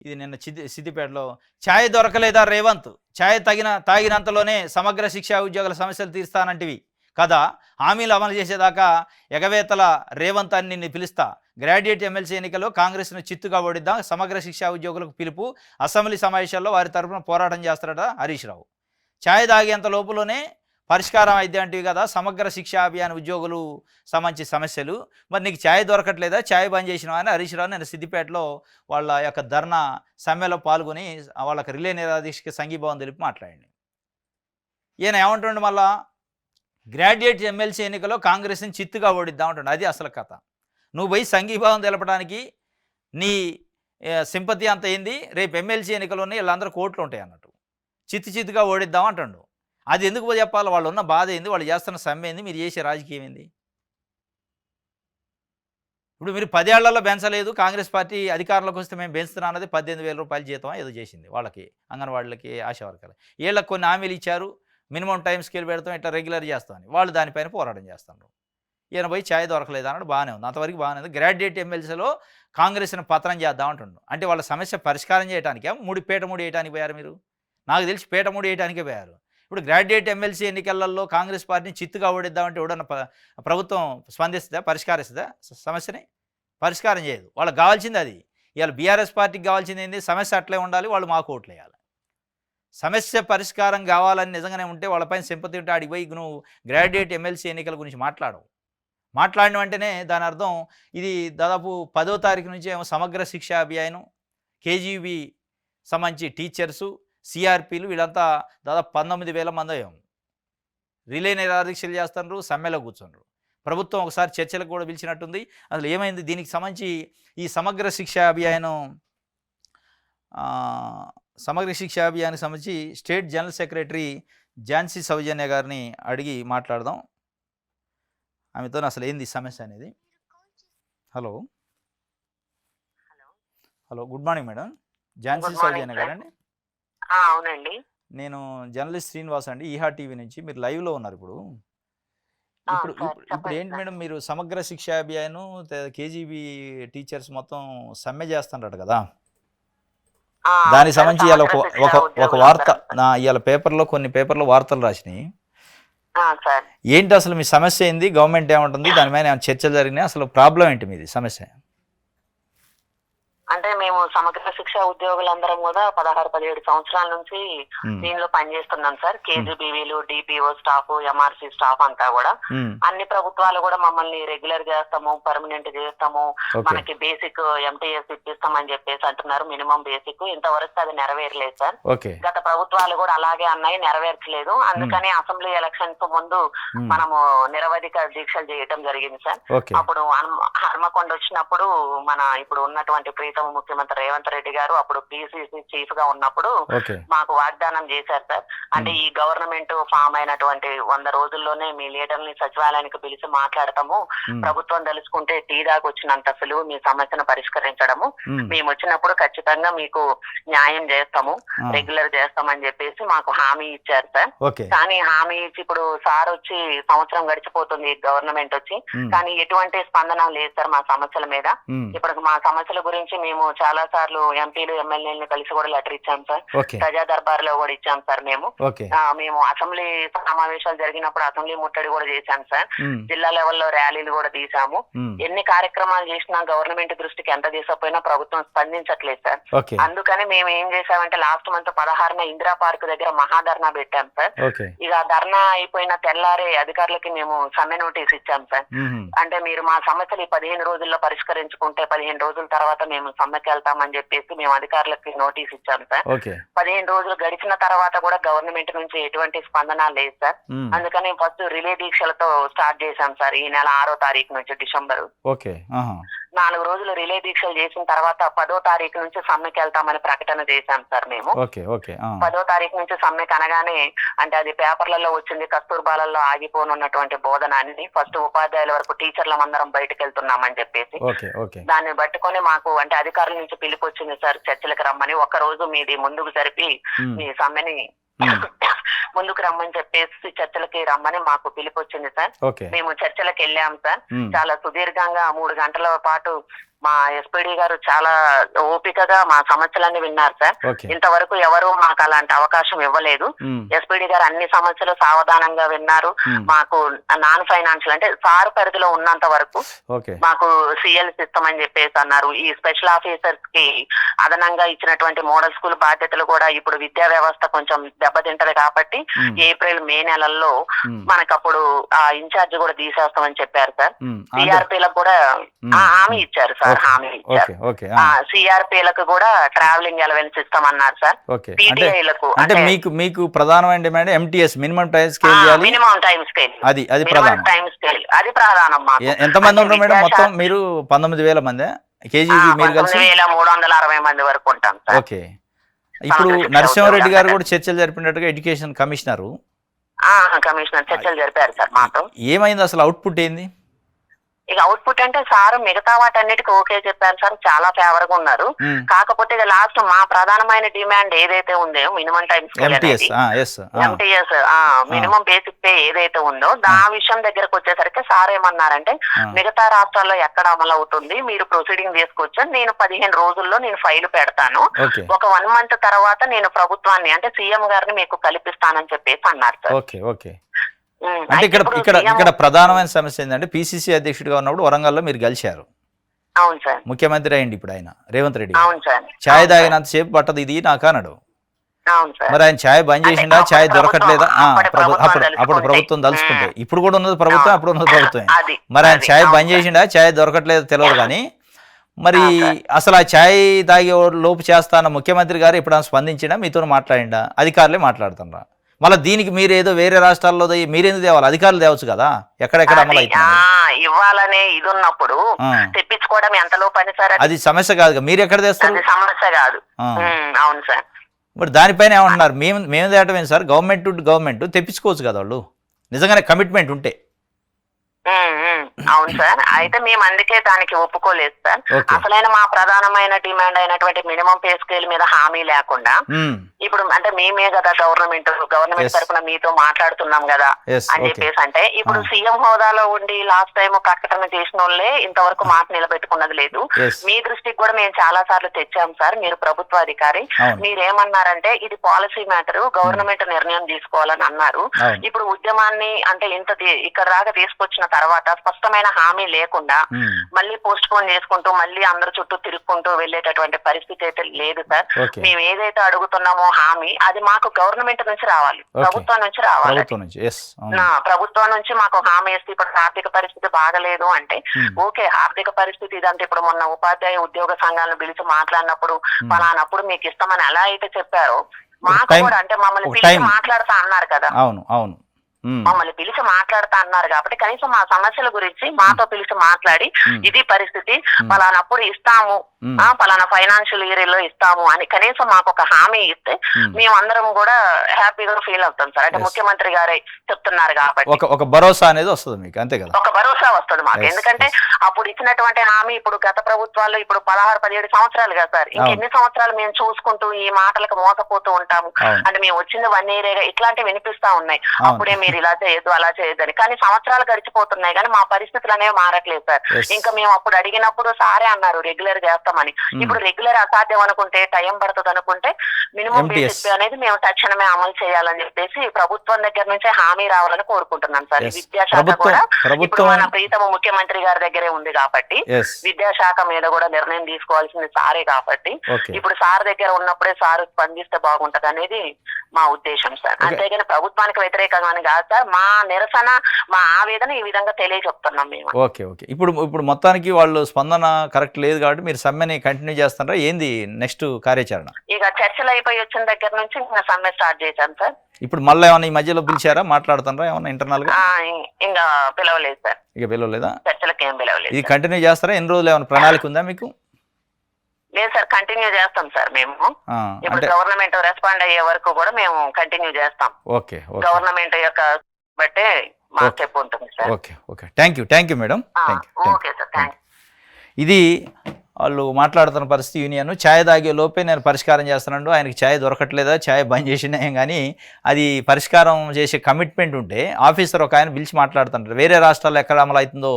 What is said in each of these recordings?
ఇది నిన్న సిద్దిపేటలో ఛాయ్ దొరకలేదా రేవంత్? ఛాయ్ తాగినంతలోనే సమగ్ర శిక్షా ఉద్యోగుల సమస్యలు తీర్స్తానంటివి కదా, హామీలు అమలు చేసేదాకా ఎగవేతల రేవంత్ అని నిన్ను పిలుస్తా. గ్రాడ్యుయేట్ ఎమ్మెల్సీ ఎన్నికల్లో కాంగ్రెస్ను చిత్తుగా ఓడిద్దాం, సమగ్ర శిక్షా ఉద్యోగులకు పిలుపు. అసెంబ్లీ సమావేశాల్లో వారి తరఫున పోరాటం చేస్తారట హరీష్ రావు. ఛాయ్ తాగేంత లోపులోనే పరిష్కారం అయితే అంటివి కదా సమగ్ర శిక్షా అభియాన్ ఉద్యోగులు సంబంధించి సమస్యలు. మరి నీకు ఛాయ్ దొరకట్లేదా, ఛాయ్ బంద్ చేసినావా అని హరీష్ రావు నేను సిద్దిపేటలో వాళ్ళ యొక్క ధర్నా సమ్మెలో పాల్గొని వాళ్ళకి రిలే నిరాదీక్షకి సంఘీభావం తెలిపి మాట్లాడండి. ఈయన ఏమంటుండే మళ్ళా గ్రాడ్యుయేట్ ఎమ్మెల్సీ ఎన్నికల్లో కాంగ్రెస్ని చిత్తుగా ఓడిద్దాం అంటుండే. అది అసలు కథ. నువ్వు పోయి సంఘీభావం తెలపడానికి నీ సింపతి అంత ఏంది, రేపు ఎమ్మెల్సీ ఎన్నికల్లోనే వీళ్ళందరూ కోట్లు ఉంటాయి అన్నట్టు. చిత్తుగా ఓడిద్దాం అంటుండు. అది ఎందుకు చెప్పాలి? వాళ్ళు ఉన్న బాధ ఏంది, వాళ్ళు చేస్తున్న సమ్మె ఏంది, మీరు చేసే రాజకీయం ఏంది? ఇప్పుడు మీరు 10 ఏళ్లలో పెంచలేదు, కాంగ్రెస్ పార్టీ అధికారంలోకి వస్తే మేము పెంచుతున్నా అన్నది 18,000 రూపాయలు జీతం ఏదో చేసింది వాళ్ళకి, అంగన్వాడీలకి, ఆశా వర్కర్లు. వీళ్ళకి కొన్ని హామీలు ఇచ్చారు, మినిమం టైం స్కేల్ పెడతాం, ఇట్లా రెగ్యులర్ చేస్తామని. వాళ్ళు దానిపైన పోరాటం చేస్తున్నారు. ఈయన పోయి ఛాయ్ దొరకలేదు అన్నాడు, బాగానే ఉంది, అంతవరకు బాగానే ఉంది. గ్రాడ్యుయేట్ ఎమ్మెల్సీలో కాంగ్రెస్ని పతనం చేద్దాం అంటుండు. అంటే వాళ్ళ సమస్య పరిష్కారం చేయడానికే పీట మూడు వేయడానికి పోయారు మీరు? నాకు తెలిసి పీట మూడు వేయడానికే పోయారు. ఇప్పుడు గ్రాడ్యుయేట్ ఎమ్మెల్సీ ఎన్నికలలో కాంగ్రెస్ పార్టీని చిత్తుగా ఓడిద్దామంటే ఎవడన్నా ప్రభుత్వం స్పందిస్తుందా, పరిష్కరిస్తుందా? సమస్యని పరిష్కారం చేయదు. వాళ్ళకి కావాల్సింది అది. ఇవాళ బీఆర్ఎస్ పార్టీకి కావాల్సింది ఏంది, సమస్య అట్లే ఉండాలి, వాళ్ళు మాకు ఓట్లు వేయాలి. సమస్య పరిష్కారం కావాలని నిజంగానే ఉంటే వాళ్ళపైన సింపతి ఉంటే ఆడికి పోయి నువ్వు గ్రాడ్యుయేట్ ఎమ్మెల్సీ ఎన్నికల గురించి మాట్లాడిన వెంటనే దాని అర్థం ఇది దాదాపు 10వ తారీఖు నుంచి ఏమో సమగ్ర శిక్షా అభియానం, కేజీబీ సంబంధించి టీచర్సు, సిఆర్పీలు వీళ్ళంతా దాదాపు 19,000 మంది అయ్యాం. రిలే నిరాదీక్షలు చేస్తున్నారు, సమ్మెలో కూర్చున్నారు. ప్రభుత్వం ఒకసారి చర్చలకు కూడా పిలిచినట్టుంది. అసలు ఏమైంది దీనికి సంబంధించి ఈ సమగ్ర శిక్షా అభియానికి సంబంధించి state general secretary Jhansi Soujanya గారిని అడిగి మాట్లాడదాం. ఆమెతో అసలు ఏంది సమస్య అనేది. Hello, good morning madam. Jhansi Soujanya గారండి? అవునండి, నేను జర్నలిస్ట్ శ్రీనివాస్ అండి, ఈహా టీవీ నుంచి. మీరు లైవ్లో ఉన్నారు ఇప్పుడు. ఇప్పుడు ఏంటి మేడం, మీరు సమగ్ర శిక్షా అభియాను, కేజీబీ టీచర్స్ మొత్తం సమ్మె చేస్తున్నారు కదా, దానికి సంబంధించి ఇవాళ ఒక వార్త ఇవాళ పేపర్లో, కొన్ని పేపర్లో వార్తలు రాసినాయి. ఏంటి అసలు మీ సమస్య ఏంది, గవర్నమెంట్ ఏమంటుంది, దాని మీద చర్చలు జరిగినాయి, అసలు ప్రాబ్లం ఏంటి మీది సమస్య? అంటే మేము సమగ్ర శిక్ష ఉద్యోగులందరం కూడా 16-17 సంవత్సరాల నుంచి దీనిలో పనిచేస్తున్నాం సార్. కేజీబీవీలు, డిపిఓ స్టాఫ్, ఎంఆర్సీ స్టాఫ్ అంతా కూడా అన్ని ప్రభుత్వాలు కూడా మమ్మల్ని రెగ్యులర్ చేస్తాము, పర్మనెంట్ చేస్తాము, మనకి బేసిక్ ఎంటీఎస్ ఇప్పిస్తామని చెప్పేసి అంటున్నారు. మినిమం బేసిక్ ఇంతవరకు అది నెరవేరలేదు సార్. గత ప్రభుత్వాలు కూడా అలాగే అన్నాయి, నెరవేర్చలేదు. అందుకని అసెంబ్లీ ఎలక్షన్స్ ముందు మనము నిరవధిక దీక్షలు చేయటం జరిగింది సార్. అప్పుడు హన్మకొండ వచ్చినప్పుడు మన ఇప్పుడు ఉన్నటువంటి ప్రీతం ముఖ్యమంత్రి రేవంత్ రెడ్డి గారు అప్పుడు పిసిసి చీఫ్ గా ఉన్నప్పుడు మాకు వాగ్దానం చేశారు సార్. అంటే ఈ గవర్నమెంట్ ఫామ్ అయినటువంటి 100 రోజుల్లోనే మీ లీడర్ని సచివాలయానికి పిలిచి మాట్లాడతాము, ప్రభుత్వం తెలుసుకుంటే టీ దాకా వచ్చినంత సులువు మీ సమస్యను పరిష్కరించడము, మేము వచ్చినప్పుడు ఖచ్చితంగా మీకు న్యాయం చేస్తాము, రెగ్యులర్ చేస్తామని చెప్పేసి మాకు హామీ ఇచ్చారు సార్. కానీ హామీ ఇచ్చి ఇప్పుడు సార్ వచ్చి సంవత్సరం గడిచిపోతుంది గవర్నమెంట్ వచ్చి, కానీ ఎటువంటి స్పందన లేదు సార్ మా సమస్యల మీద. ఇప్పుడు మా సమస్యల గురించి మేము చాలా సార్లు ఎంపీలు, ఎమ్మెల్యేలను కలిసి కూడా లెటర్ ఇచ్చాం సార్. ప్రజా దర్బార్ లో కూడా ఇచ్చాం సార్. మేము అసెంబ్లీ సమావేశాలు జరిగినప్పుడు అసెంబ్లీ ముట్టడి కూడా చేశాం సార్. జిల్లా లెవెల్లో ర్యాలీలు కూడా తీసాము. ఎన్ని కార్యక్రమాలు చేసినా గవర్నమెంట్ దృష్టికి ఎంత తీసుకపోయినా ప్రభుత్వం స్పందించట్లేదు సార్. అందుకని మేము ఏం చేసామంటే లాస్ట్ మంత్ 16న ఇందిరా పార్క్ దగ్గర మహాధర్నా పెట్టాం సార్. ఇక ధర్నా అయిపోయిన తెల్లారే అధికారులకి మేము సమ్మె నోటీస్ ఇచ్చాం సార్. అంటే మీరు మా సమస్యలు 15 రోజుల్లో పరిష్కరించుకుంటే 15 రోజుల తర్వాత మేము సమ్మెకి వెళ్తామని చెప్పేసి మేము అధికారులకి నోటీస్ ఇచ్చాం సార్. 15 రోజులు గడిచిన తర్వాత కూడా గవర్నమెంట్ నుంచి ఎటువంటి స్పందన లేదు సార్. అందుకని ఫస్ట్ రిలే దీక్షలతో స్టార్ట్ చేశాం సార్. ఈ నెల 6వ తారీఖు నుంచి డిసెంబర్ 4 రోజులు రిలే దీక్షలు చేసిన తర్వాత 10వ తారీఖు నుంచి సమ్మెకి వెళ్తామని ప్రకటన చేశాం సార్. మేము 10వ తారీఖు నుంచి సమ్మెకి అనగానే అంటే అది పేపర్లలో వచ్చింది, కస్తూర్బాలలో ఆగిపోనున్నటువంటి బోధన అని ఫస్ట్ ఉపాధ్యాయుల వరకు టీచర్లం అందరం బయటకు వెళ్తున్నామని చెప్పేసి దాన్ని పట్టుకొని మాకు అంటే అధికారుల నుంచి పిలుపు వచ్చింది సార్, చర్చలకు రమ్మని. ఒక్క రోజు మీది ముందుకు జరిపి మీ సమ్మెని ముందుకు రమ్మని చెప్పేసి చర్చలకి రమ్మని మాకు పిలుపు వచ్చింది సార్. మేము చర్చలకు వెళ్ళాం సార్. చాలా సుదీర్ఘంగా 3 గంటల పాటు మా ఎస్పీడీ గారు చాలా ఓపికగా మా సమస్యలన్నీ విన్నారు సార్. ఓకే. ఇంతవరకు ఎవరు మాకు అలాంటి అవకాశం ఇవ్వలేదు. ఎస్పీడీ గారు అన్ని సమస్యలు సావధానంగా విన్నారు. మాకు నాన్ ఫైనాన్షియల్ అంటే సార్ పరిధిలో ఉన్నంత వరకు ఓకే. మాకు సిఎల్ సిస్టమ్ అని చెప్పేసి అన్నారు. ఈ స్పెషల్ ఆఫీసర్స్ కి అదనంగా ఇచ్చినటువంటి మోడల్ స్కూల్ బాధ్యతలు కూడా ఇప్పుడు విద్యా వ్యవస్థ కొంచెం దెబ్బతింటది కాబట్టి ఏప్రిల్ మే నెలల్లో మనకప్పుడు ఆ ఇన్ఛార్జ్ కూడా తీసేస్తామని చెప్పారు సార్. సిఆర్పీలకు కూడా హామీ ఇచ్చారు సార్, హామీ ఇచ్చారు. సిఆర్పీలకు కూడా ట్రావెలింగ్ అలవెన్స్ సిస్టమ్ అన్నారు సార్. పీటీఐలకు అంటే మీకు ప్రధానమైన demand MTS minimum time scale చేయాలి. మినిమం టైం స్కేల్ అది ప్రధానం. టైం స్కేల్ అది ప్రధానం. ఎంతమంది ఉన్నారు మేడం? మొత్తం మీరు 19,000 మంది కేజీబీ మీరు కలిసి 19,360 మంది వరకు ఉంటాం సార్. ఓకే. ఇప్పుడు నరసింహారెడ్డి గారు కూడా చర్చలు జరిపినట్టుగా ఎడ్యుకేషన్ కమిషనరు చర్చలు జరిపారు సార్ మాతో. ఏమైంది అసలు? అవుట్పుట్ ఏంది? ఇక అవుట్పుట్ అంటే సార్ మిగతా వాటన్నిటికీ ఓకే చెప్పారు సార్, చాలా ఫేవర్ గా ఉన్నారు. కాకపోతే ఇక లాస్ట్ మా ప్రధానమైన డిమాండ్ ఏదైతే ఉందో minimum time MTS minimum basic pay ఏదైతే ఉందో ఆ విషయం దగ్గరకు వచ్చేసరికి సార్ ఏమన్నారంటే మిగతా రాష్ట్రాల్లో ఎక్కడ అమలు అవుతుంది, మీరు ప్రొసీడింగ్ తీసుకొచ్చా, నేను 15 రోజుల్లో నేను ఫైల్ పెడతాను, ఒక 1 మంత్ తర్వాత నేను ప్రభుత్వాన్ని అంటే సీఎం గారిని మీకు కల్పిస్తానని చెప్పేసి అన్నారు సార్. ఓకే. ఓకే. అంటే ఇక్కడ ప్రధానమైన సమస్య ఏంటంటే పిసిసి అధ్యక్షుడిగా ఉన్నప్పుడు వరంగల్లో మీరు గెలిచారు. అవును సార్. ముఖ్యమంత్రి అయ్యింది ఇప్పుడు ఆయన రేవంత్ రెడ్డి. అవును సార్. ఛాయ్ తాగినంత సేపు పట్టదు ఇది నాకు అన్నాడు. అవును సార్. మరి ఆయన ఛాయ్ బంద్ చేసిండా? ఛాయ్ దొరకట్లేదా? అప్పుడు ప్రభుత్వం తలుచుకుంటే ఇప్పుడు కూడా ఉన్నది ప్రభుత్వం, అప్పుడు ఉన్నది ప్రభుత్వం. మరి ఆయన ఛాయ్ బంద్ చేసిండా? ఛాయ్ దొరకట్లేదు తెలియదు కానీ మరి అసలు ఆ ఛాయ్ తాగే లోపు చేస్తాన ముఖ్యమంత్రి గారు ఇప్పుడు స్పందించినా మీతో మాట్లాడిండా? అధికారులే మాట్లాడుతున్నా. మళ్ళీ దీనికి మీరు ఏదో వేరే రాష్ట్రాల్లో మీరెందుకు తేవాలి? అధికారులు తేవచ్చు కదా, ఎక్కడెక్కడ అమలు అవుతుంది. ఇవ్వాలనే ఇది ఉన్నప్పుడు తెప్పించుకోవడం ఎంతలో పని సార్, అది సమస్య కాదు. మీరు ఎక్కడ తెస్తారు? సమస్య కాదు. అవును సార్. మరి దానిపైన ఏమంటున్నారు? మేము తేటమే సార్, గవర్నమెంట్ టు గవర్నమెంట్ తెప్పించుకోవచ్చు కదా వాళ్ళు నిజంగానే కమిట్మెంట్ ఉంటే. అవును సార్. అయితే మేము అందుకే దానికి ఒప్పుకోలేదు సార్. అసలైన మా ప్రధానమైన డిమాండ్ అయినటువంటి మినిమం పే స్కేల్ మీద హామీ లేకుండా ఇప్పుడు అంటే మేమే కదా గవర్నమెంట్ తరఫున మీతో మాట్లాడుతున్నాం కదా అని చెప్పేసి అంటే ఇప్పుడు సీఎం హోదాలో ఉండి లాస్ట్ టైం ప్రకటన చేసిన వాళ్ళే ఇంతవరకు మాట నిలబెట్టుకున్నది లేదు. మీ దృష్టికి కూడా మేము చాలా సార్లు తెచ్చాం సార్, మీరు ప్రభుత్వ అధికారి, మీరేమన్నారంటే ఇది పాలసీ మ్యాటర్, గవర్నమెంట్ నిర్ణయం తీసుకోవాలని అన్నారు. ఇప్పుడు ఉద్యమాన్ని అంటే ఇక్కడ దాకా తీసుకొచ్చిన తర్వాత స్పష్టమైన హామీ లేకుండా మళ్ళీ పోస్ట్ పోన్ చేసుకుంటూ మళ్ళీ అందరు చుట్టూ తిరుక్కుంటూ వెళ్ళేటటువంటి పరిస్థితి అయితే లేదు సార్. మేము ఏదైతే అడుగుతున్నామో హామీ అది మాకు గవర్నమెంట్ నుంచి రావాలి, ప్రభుత్వం నుంచి రావాలి. ప్రభుత్వం నుంచి మాకు హామీ ఇస్తే ఇప్పుడు ఆర్థిక పరిస్థితి బాగలేదు అంటే ఓకే, ఆర్థిక పరిస్థితి ఇదంటే ఇప్పుడు మొన్న ఉపాధ్యాయ ఉద్యోగ సంఘాలను పిలిచి మాట్లాడినప్పుడు పలానప్పుడు మీకు ఇస్తామని ఎలా అయితే చెప్పారో మాకు కూడా అంటే మమ్మల్ని పిలిచి మాట్లాడుతా అన్నారు కదా. అవును అవును. మమ్మల్ని పిలిచి మాట్లాడుతా అన్నారు కాబట్టి కనీసం మా సమస్యల గురించి మాతో పిలిచి మాట్లాడి ఇది పరిస్థితి, పలానప్పుడు ఇస్తాము, పలానా ఫైనాన్షియల్ ఇయర్ లో ఇస్తాము అని కనీసం మాకు ఒక హామీ ఇస్తే మేమందరం కూడా హ్యాపీగా ఫీల్ అవుతాం సార్. అంటే ముఖ్యమంత్రి గారే చెప్తున్నారు కాబట్టి ఒక భరోసా అనేది వస్తుంది మీకు, అంతే కదా? ఒక భరోసా వస్తుంది మాకు. ఎందుకంటే అప్పుడు ఇచ్చినటువంటి హామీ ఇప్పుడు గత ప్రభుత్వాల్లో ఇప్పుడు 16-17 సంవత్సరాలు కదా సార్, ఇంకెన్ని సంవత్సరాలు మేము చూసుకుంటూ ఈ మాటలకు మోసపోతూ ఉంటాము. అంటే మేము వచ్చింది 1 year ఇట్లాంటివి వినిపిస్తా ఉన్నాయి, అప్పుడే మీరు ఇలా చేయొద్దు అలా చేయొద్దని. కానీ సంవత్సరాలు గడిచిపోతున్నాయి కానీ మా పరిస్థితులు అనేవి మారట్లేదు సార్. ఇంకా మేము అప్పుడు అడిగినప్పుడు సారే అన్నారు రెగ్యులర్ చేస్తామని. ఇప్పుడు రెగ్యులర్ అసాధ్యం అనుకుంటే, టైం పడుతుంది అనుకుంటే మినిమం బేసిక్ పే అనేది మేము తక్షణమే అమలు చేయాలని చెప్పేసి ప్రభుత్వం దగ్గర నుంచే హామీ రావాలని కోరుకుంటున్నాం సార్. విద్యాశాఖ కూడా ఇప్పుడు మన ప్రీతమ ముఖ్యమంత్రి గారి దగ్గరే ఉంది కాబట్టి విద్యాశాఖ మీద కూడా నిర్ణయం తీసుకోవాల్సింది సారే కాబట్టి ఇప్పుడు సార్ దగ్గర ఉన్నప్పుడే సార్ స్పందిస్తే బాగుంటది అనేది మా ఉద్దేశం సార్. అంతేగాని ప్రభుత్వానికి వ్యతిరేకంగా కాదు సార్, మా నిరసన మా ఆవేదన ఈ విధంగా తెలియజెప్తున్నాం మేము. Okay okay. ఇప్పుడు మొత్తానికి వాళ్ళు స్పందన కరెక్ట్ లేదు కాబట్టి మీరు సమ్మెని కంటిన్యూ చేస్తారా? ఏంది నెక్స్ట్ కార్యాచరణ? ఇక చర్చలు అయిపోయి వచ్చిన దగ్గర నుంచి ఇంకా సమ్మె స్టార్ట్ చేశాను సార్. ఇప్పుడు మళ్ళీ ఏమన్నా ఈ మధ్యలో పిలిచారా, మాట్లాడుతున్నారా ఏమన్నా ఇంటర్నల్ గా? ఇంకా పిలవలేదు సార్. ఇక పిలవలేదా? చర్చలకు ఏం పిలవలేదు. ఇది కంటిన్యూ చేస్తారా? ఎన్ని రోజులు ఏమైనా ప్రణాళిక ఉందా మీకు? లేదు సార్, కంటిన్యూ చేస్తాం సార్ మేము. ఇప్పుడు గవర్నమెంట్ రెస్పాండ్ అయ్యే వరకు కూడా మేము కంటిన్యూ చేస్తాం. ఓకే. గవర్నమెంట్ యొక్క బట్టే మా స్టెప్ ఉంటుంది sir. Okay okay. Thank you madam. Okay sir, thank you. ఇది వాళ్ళు మాట్లాడుతున్న పరిస్థితి. యూనియన్ ఛాయ్ తాగే లోపే నేను పరిష్కారం చేస్తున్నాడు, ఆయనకి ఛాయ్ దొరకట్లేదా, ఛాయ్ బంద్ చేసినా కానీ అది పరిష్కారం చేసే కమిట్మెంట్ ఉంటే ఆఫీసర్ ఒక ఆయన పిలిచి మాట్లాడుతుంటారు. వేరే రాష్ట్రాల్లో ఎక్కడ అమలు అవుతుందో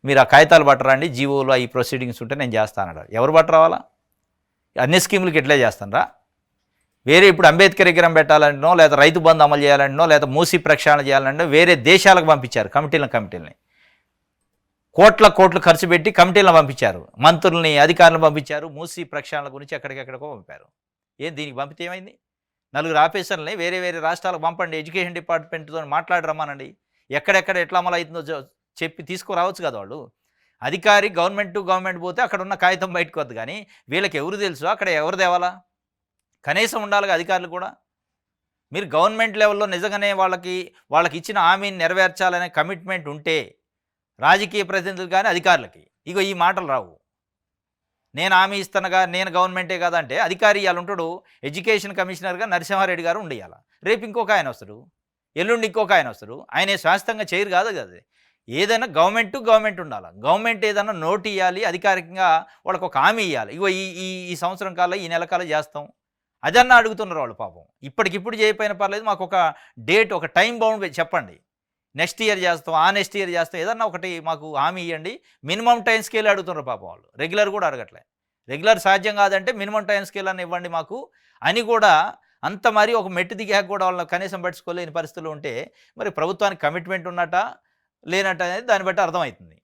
మీరు ఆ కాగితాలు పట్టరండి, జీవోలో ఈ ప్రొసీడింగ్స్ ఉంటే నేను చేస్తానన్నారు. ఎవరు పట్టరావాలా? అన్ని స్కీములకి ఎట్లే చేస్తానరా? వేరే ఇప్పుడు అంబేద్కర్ విగ్రహం పెట్టాలంటనో, లేదా రైతు బంధు అమలు చేయాలంటనో, లేదా మూసీ ప్రక్షాళన చేయాలంటో వేరే దేశాలకు పంపించారు కమిటీలని. కోట్లు ఖర్చు పెట్టి కమిటీలను పంపించారు, మంత్రుల్ని అధికారులను పంపించారు, మూసీ ప్రక్షాళన గురించి ఎక్కడికెక్కడికో పంపారు. దీనికి పంపితే ఏమైంది? 4 ఆఫీసర్లని వేరే రాష్ట్రాలకు పంపండి, ఎడ్యుకేషన్ డిపార్ట్మెంట్తో మాట్లాడరమ్మానండి, ఎక్కడెక్కడ ఎట్లా అమలు అవుతుందో చెప్పి తీసుకురావచ్చు కదా వాళ్ళు. అధికారి గవర్నమెంట్ టు గవర్నమెంట్ పోతే అక్కడ ఉన్న కాగితం బయటకు వద్దు, కానీ వీళ్ళకి ఎవరు తెలుసు, అక్కడ ఎవరు తేవాలా? కనీసం ఉండాలిగా అధికారులు కూడా. మీరు గవర్నమెంట్ లెవెల్లో నిజంగానే వాళ్ళకి ఇచ్చిన హామీని నెరవేర్చాలనే కమిట్మెంట్ ఉంటే రాజకీయ ప్రతినిధులు కానీ అధికారులకి ఇగో ఈ మాటలు రావు. నేను హామీ ఇస్తానుగా, నేను గవర్నమెంటే కదా అంటే అధికారి ఇవాళ ఉంటాడు, ఎడ్యుకేషన్ కమిషనర్గా నరసింహారెడ్డి గారు ఉండియాల, రేపు ఇంకొక ఆయన వస్తాడు, ఎల్లుండి ఇంకొక ఆయన వస్తాడు. ఆయనే శాశ్వతంగా చేయరు కాదు కదా. ఏదైనా గవర్నమెంట్ టు గవర్నమెంట్ ఉండాలి. గవర్నమెంట్ ఏదైనా నోటు ఇవ్వాలి, అధికారికంగా వాళ్ళకి ఒక హామీ ఇవ్వాలి, ఇగో ఈ సంవత్సరం కాలం ఈ నెల కాలం చేస్తాం, అదన్నా అడుగుతున్నారు వాళ్ళు. పాపం ఇప్పటికిప్పుడు చేయకపోయినా పర్లేదు, మాకు ఒక డేట్, ఒక టైం బౌండ్ చెప్పండి, నెక్స్ట్ ఇయర్ చేస్తాం, ఆ నెక్స్ట్ ఇయర్ చేస్తాం, ఏదన్నా ఒకటి మాకు హామీ ఇవ్వండి. మినిమం టైం స్కేల్ అడుగుతున్నారు పాపం వాళ్ళు, రెగ్యులర్ కూడా అడగట్లే. రెగ్యులర్ సాధ్యం కాదంటే మినిమం టైం స్కేల్ అని ఇవ్వండి మాకు అని కూడా. అంత మరి ఒక మెట్టు దిగాక కూడా వాళ్ళని కనీసం పట్టుకోలేని పరిస్థితుల్లో ఉంటే మరి ప్రభుత్వానికి కమిట్మెంట్ ఉన్నట్ట లేనట్ట అనేది దాన్ని బట్టి అర్థమవుతుంది.